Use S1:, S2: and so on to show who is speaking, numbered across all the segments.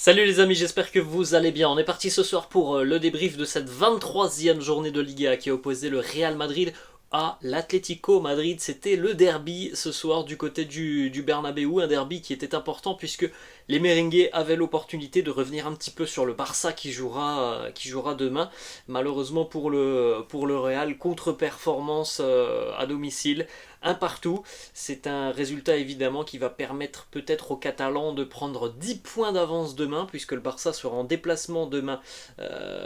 S1: Salut les amis, j'espère que vous allez bien. On est parti ce soir pour le débrief de cette 23e journée de Liga qui a opposé le Real Madrid à l'Atlético Madrid. C'était le derby ce soir du côté du Bernabéu, un derby qui était important puisque les merengues avaient l'opportunité de revenir un petit peu sur le Barça qui jouera demain. Malheureusement pour le Real, contre-performance à domicile, un partout. C'est un résultat évidemment qui va permettre peut-être aux Catalans de prendre 10 points d'avance demain, puisque le Barça sera en déplacement demain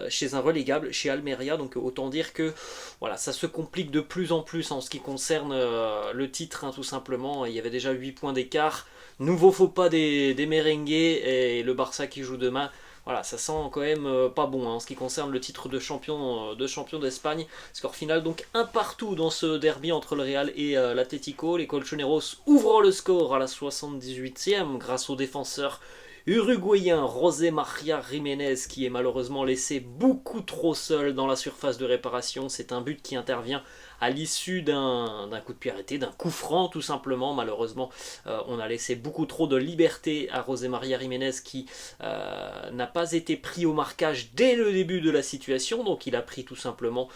S1: chez un relégable, chez Almeria. Donc autant dire que voilà, ça se complique de plus en plus en ce qui concerne le titre, hein, tout simplement. Il y avait déjà 8 points d'écart. Nouveau faux pas des merengues et le Barça qui joue demain. Voilà, ça sent quand même pas bon, hein, en ce qui concerne le titre de champion d'Espagne. Score final donc un partout dans ce derby entre le Real et l'Atlético. Les Colchoneros ouvrant le score à la 78e grâce au défenseur uruguayen José María Jiménez qui est malheureusement laissé beaucoup trop seul dans la surface de réparation. C'est un but qui intervient à l'issue d'un coup de pied arrêté, d'un coup franc tout simplement. Malheureusement, on a laissé beaucoup trop de liberté à José María Jiménez qui n'a pas été pris au marquage dès le début de la situation. Donc il a pris tout simplement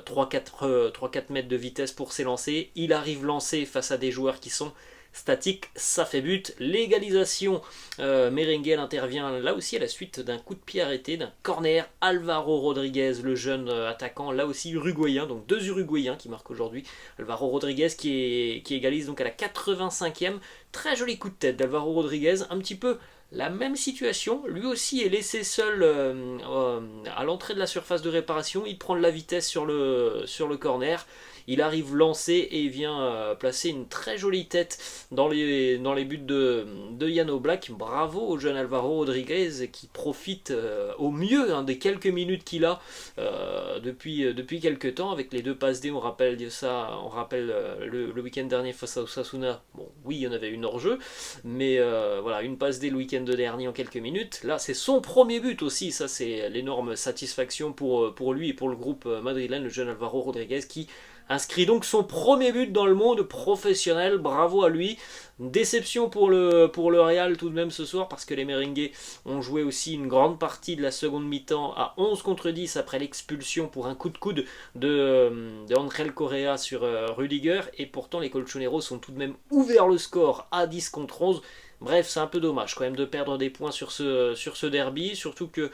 S1: 3-4 mètres de vitesse pour s'élancer. Il arrive lancé face à des joueurs qui sont statique, ça fait but. L'égalisation, Merengue intervient là aussi à la suite d'un coup de pied arrêté, d'un corner. Alvaro Rodriguez, le jeune attaquant, là aussi uruguayen, donc deux Uruguayens qui marquent aujourd'hui. Alvaro Rodriguez qui égalise donc à la 85e. Très joli coup de tête d'Alvaro Rodriguez, un petit peu la même situation, lui aussi est laissé seul à l'entrée de la surface de réparation, il prend de la vitesse sur le corner, il arrive lancé et il vient placer une très jolie tête dans les buts de Jan Oblak. Bravo au jeune Alvaro Rodriguez qui profite au mieux, hein, des quelques minutes qu'il a depuis quelques temps avec les deux passes D. On rappelle le week-end dernier face à Osasuna. Bon, oui, il y en avait une hors jeu, mais voilà, une passe dès le week-end dernier en quelques minutes. Là, c'est son premier but aussi, ça c'est l'énorme satisfaction pour lui et pour le groupe madrilène, le jeune Alvaro Rodriguez qui inscrit donc son premier but dans le monde professionnel. Bravo à lui. Déception pour le Real tout de même ce soir parce que les merengues ont joué aussi une grande partie de la seconde mi-temps à 11 contre 10 après l'expulsion pour un coup de coude de Angel Correa sur Rudiger, et pourtant les Colchoneros ont tout de même ouvert le score à 10 contre 11. Bref, c'est un peu dommage quand même de perdre des points sur ce derby, surtout que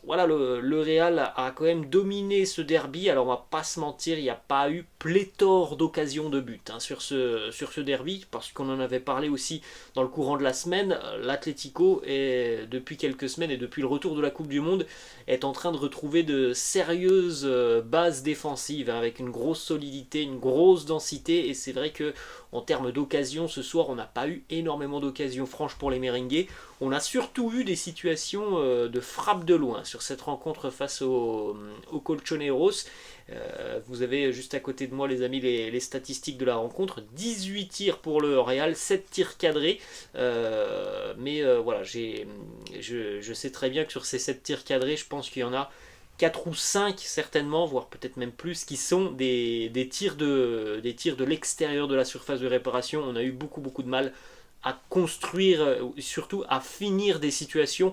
S1: voilà, le Real a quand même dominé ce derby. Alors on va pas se mentir, il n'y a pas eu pléthore d'occasions de but, hein, sur ce derby, parce qu'on en avait parlé aussi dans le courant de la semaine. L'Atlético, depuis quelques semaines et depuis le retour de la Coupe du Monde, est en train de retrouver de sérieuses bases défensives, hein, avec une grosse solidité, une grosse densité, et c'est vrai que en termes d'occasions, ce soir on n'a pas eu énormément d'occasions franches pour les merengues. On a surtout eu des situations de frappe de loin sur cette rencontre face aux Colchoneros. Vous avez juste à côté de moi, les amis, les statistiques de la rencontre. 18 tirs pour le Real, 7 tirs cadrés. Mais voilà, je sais très bien que sur ces 7 tirs cadrés, je pense qu'il y en a 4 ou 5 certainement, voire peut-être même plus, qui sont des tirs de l'extérieur de la surface de réparation. On a eu beaucoup beaucoup de mal à construire, surtout à finir des situations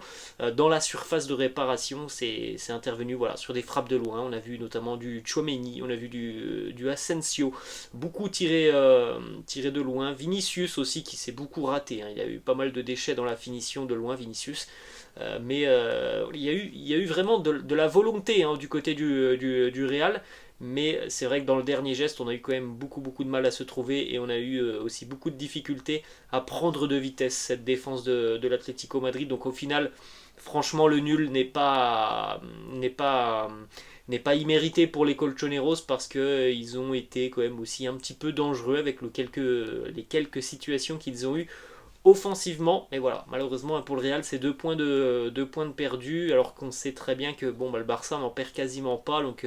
S1: dans la surface de réparation. C'est intervenu voilà, sur des frappes de loin. On a vu notamment du Tchouaméni, on a vu du Asensio, beaucoup tiré de loin. Vinicius aussi qui s'est beaucoup raté, hein. Il a eu pas mal de déchets dans la finition de loin, Vinicius. Mais il y a eu vraiment de la volonté, hein, du côté du Real. Mais c'est vrai que dans le dernier geste, on a eu quand même beaucoup beaucoup de mal à se trouver et on a eu aussi beaucoup de difficultés à prendre de vitesse cette défense de l'Atlético Madrid. Donc au final, franchement, le nul n'est pas immérité pour les Colchoneros parce qu'ils ont été quand même aussi un petit peu dangereux avec les quelques situations qu'ils ont eues offensivement. Mais voilà, malheureusement pour le Real, c'est deux points de perdus alors qu'on sait très bien que bon, le Barça n'en perd quasiment pas. Donc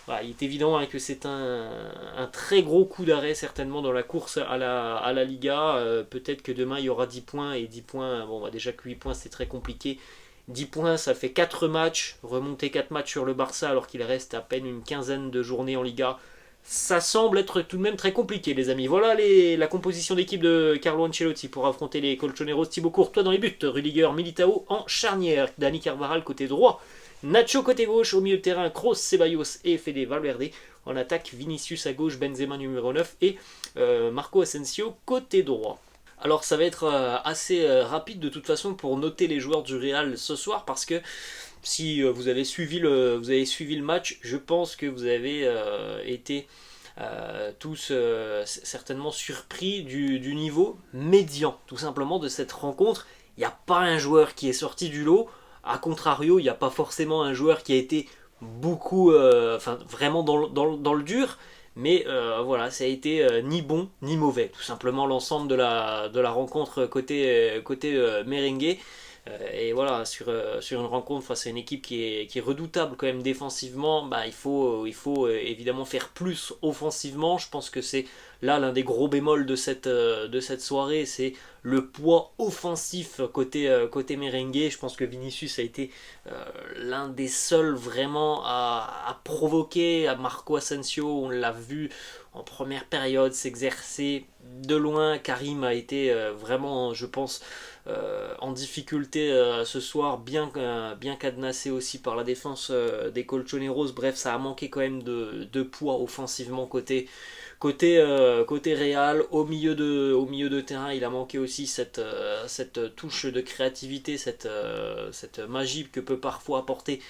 S1: voilà, il est évident, hein, que c'est un très gros coup d'arrêt certainement dans la course à la Liga. Peut-être que demain il y aura 10 points, et 10 points, bon, déjà que 8 points c'est très compliqué. 10 points ça fait 4 matchs, remonter 4 matchs sur le Barça alors qu'il reste à peine une quinzaine de journées en Liga. ça semble être tout de même très compliqué, les amis. Voilà la composition d'équipe de Carlo Ancelotti pour affronter les Colchoneros. Thibaut Courtois dans les buts, Rudiger, Militao en charnière, Dani Carvajal côté droit, Nacho côté gauche, au milieu de terrain, Kroos, Ceballos et Fede Valverde. En attaque, Vinicius à gauche, Benzema numéro 9 et Marco Asensio côté droit. Alors ça va être assez rapide de toute façon pour noter les joueurs du Real ce soir parce que si vous avez suivi le match, je pense que vous avez été tous certainement surpris du niveau médian, tout simplement, de cette rencontre. Il n'y a pas un joueur qui est sorti du lot. A contrario, il n'y a pas forcément un joueur qui a été beaucoup, enfin vraiment dans le dur. Mais voilà, ça a été ni bon ni mauvais. Tout simplement l'ensemble de la rencontre côté merengue. Et voilà, sur une rencontre face à une équipe qui est redoutable quand même défensivement, bah, il faut évidemment faire plus offensivement. Je pense que c'est là l'un des gros bémols de cette soirée, c'est le poids offensif côté merengue. Je pense que Vinicius a été l'un des seuls vraiment à provoquer à Marco Asensio. On l'a vu en première période s'exercer de loin. Karim a été vraiment, je pense, en difficulté ce soir, bien cadenassé aussi par la défense des Colchoneros. Bref, ça a manqué quand même de poids offensivement côté Real. Au milieu de terrain, il a manqué aussi cette touche de créativité, cette magie que peut parfois apporter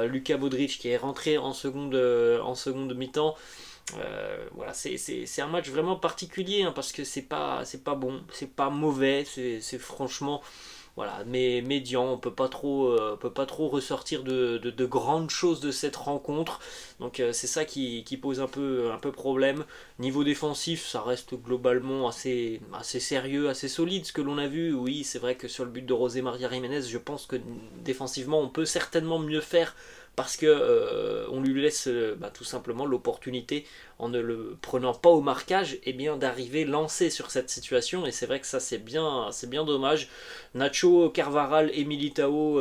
S1: Luka Modric, qui est rentré en seconde mi-temps. Voilà, c'est un match vraiment particulier, hein, parce que c'est pas bon, c'est pas mauvais, c'est franchement, voilà, mais médian. On peut pas trop ressortir de grandes choses de cette rencontre. Donc c'est ça qui pose un peu problème. Niveau défensif, ça reste globalement assez sérieux, assez solide ce que l'on a vu. Oui, c'est vrai que sur le but de José María Jiménez, je pense que défensivement on peut certainement mieux faire, parce que on lui laisse tout simplement l'opportunité, en ne le prenant pas au marquage, et bien d'arriver lancé sur cette situation. Et c'est vrai que ça, c'est bien dommage. Nacho, Carvajal et Militao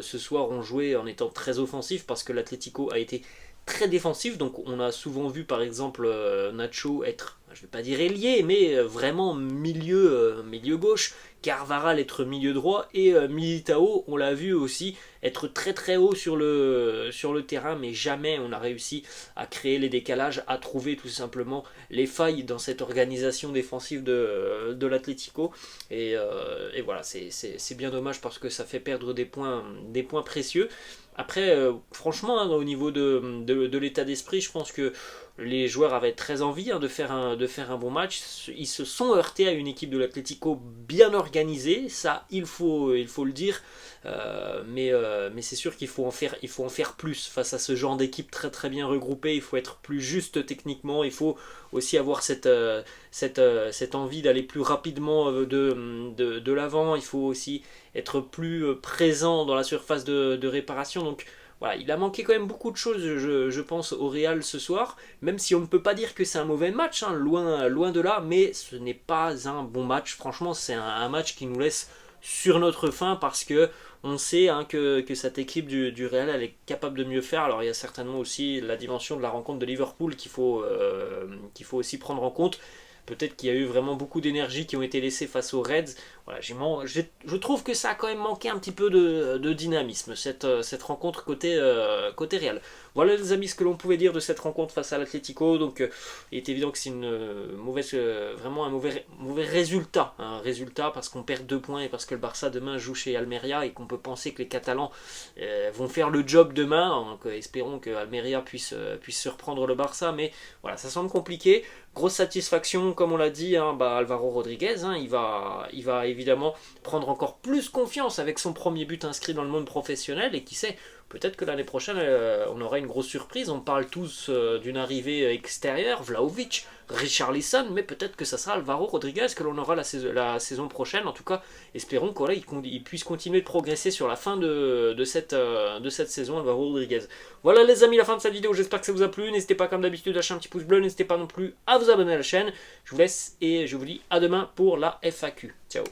S1: ce soir ont joué en étant très offensifs, parce que l'Atlético a été très défensif. Donc on a souvent vu par exemple Nacho être, je ne vais pas dire ailier, mais vraiment milieu gauche, Carvajal être milieu droit, et Militao, on l'a vu aussi être très très haut sur le terrain, mais jamais on a réussi à créer les décalages, à trouver tout simplement les failles dans cette organisation défensive de l'Atlético. Et voilà, c'est bien dommage, parce que ça fait perdre des points précieux. Après, franchement, hein, au niveau de l'état d'esprit, je pense que les joueurs avaient très envie, hein, de faire un bon match. Ils se sont heurtés à une équipe de l'Atlético bien organisée, ça il faut le dire. Mais c'est sûr qu'il faut en faire plus face à ce genre d'équipe très très bien regroupée. Il faut être plus juste techniquement, il faut aussi avoir cette envie d'aller plus rapidement de l'avant. Il faut aussi être plus présent dans la surface de réparation. Donc voilà, il a manqué quand même beaucoup de choses, je pense, au Real ce soir, même si on ne peut pas dire que c'est un mauvais match, hein, loin de là, mais ce n'est pas un bon match. Franchement, c'est un match qui nous laisse sur notre faim, parce que on sait, hein, que cette équipe du Real, elle est capable de mieux faire. Alors il y a certainement aussi la dimension de la rencontre de Liverpool qu'il faut aussi prendre en compte. Peut-être qu'il y a eu vraiment beaucoup d'énergie qui ont été laissées face aux Reds. Voilà, je trouve que ça a quand même manqué un petit peu de dynamisme, cette rencontre côté Real. Voilà les amis, ce que l'on pouvait dire de cette rencontre face à l'Atlético. Donc il est évident que c'est vraiment un mauvais résultat. Un résultat parce qu'on perd 2 points, et parce que le Barça demain joue chez Almeria, et qu'on peut penser que les Catalans vont faire le job demain. Donc espérons que Almeria puisse surprendre le Barça. Mais voilà, ça semble compliqué. Grosse satisfaction, comme on l'a dit, hein, Alvaro Rodriguez, hein, il va évidemment prendre encore plus confiance avec son premier but inscrit dans le monde professionnel. Et qui sait, peut-être que l'année prochaine on aura une grosse surprise. On parle tous d'une arrivée extérieure, Vlahovic, Richarlison, mais peut-être que ça sera Alvaro Rodriguez que l'on aura la saison prochaine. En tout cas, espérons qu'il puisse continuer de progresser sur la fin de cette saison, Alvaro Rodriguez. Voilà les amis, la fin de cette vidéo, j'espère que ça vous a plu. N'hésitez pas comme d'habitude à lâcher un petit pouce bleu, n'hésitez pas non plus à vous abonner à la chaîne. Je vous laisse et je vous dis à demain pour la FAQ. Ciao.